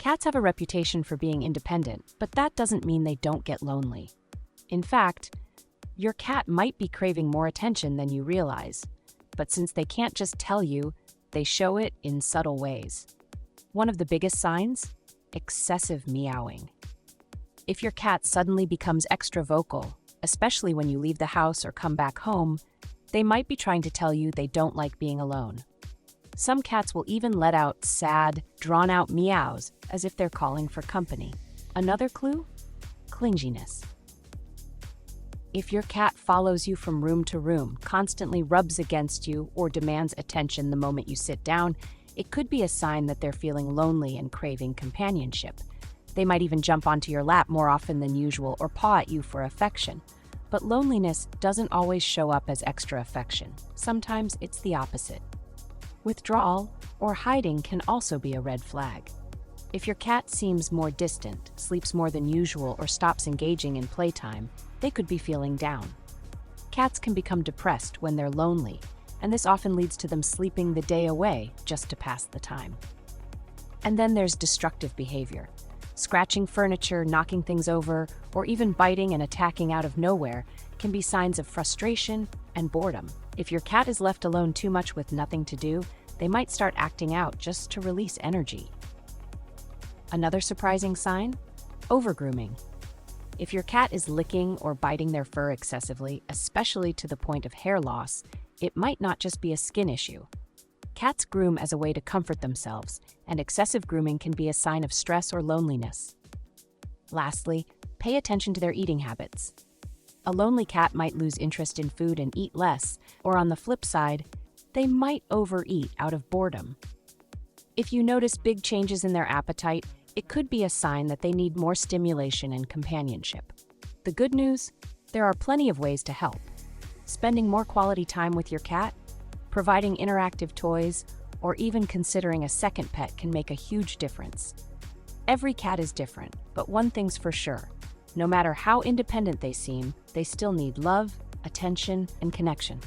Cats have a reputation for being independent, but that doesn't mean they don't get lonely. In fact, your cat might be craving more attention than you realize, but since they can't just tell you, they show it in subtle ways. One of the biggest signs? Excessive meowing. If your cat suddenly becomes extra vocal, especially when you leave the house or come back home, they might be trying to tell you they don't like being alone. Some cats will even let out sad, drawn-out meows as if they're calling for company. Another clue? Clinginess. If your cat follows you from room to room, constantly rubs against you, or demands attention the moment you sit down, it could be a sign that they're feeling lonely and craving companionship. They might even jump onto your lap more often than usual or paw at you for affection. But loneliness doesn't always show up as extra affection. Sometimes it's the opposite. Withdrawal or hiding can also be a red flag. If your cat seems more distant, sleeps more than usual, or stops engaging in playtime, they could be feeling down. Cats can become depressed when they're lonely, and this often leads to them sleeping the day away just to pass the time. And then there's destructive behavior. Scratching furniture, knocking things over, or even biting and attacking out of nowhere can be signs of frustration and boredom. If your cat is left alone too much with nothing to do, they might start acting out just to release energy. Another surprising sign? Overgrooming. If your cat is licking or biting their fur excessively, especially to the point of hair loss, it might not just be a skin issue. Cats groom as a way to comfort themselves, and excessive grooming can be a sign of stress or loneliness. Lastly, pay attention to their eating habits. A lonely cat might lose interest in food and eat less, or on the flip side, they might overeat out of boredom. If you notice big changes in their appetite, it could be a sign that they need more stimulation and companionship. The good news? There are plenty of ways to help. Spending more quality time with your cat, providing interactive toys, or even considering a second pet can make a huge difference. Every cat is different, but one thing's for sure. No matter how independent they seem, they still need love, attention, and connection.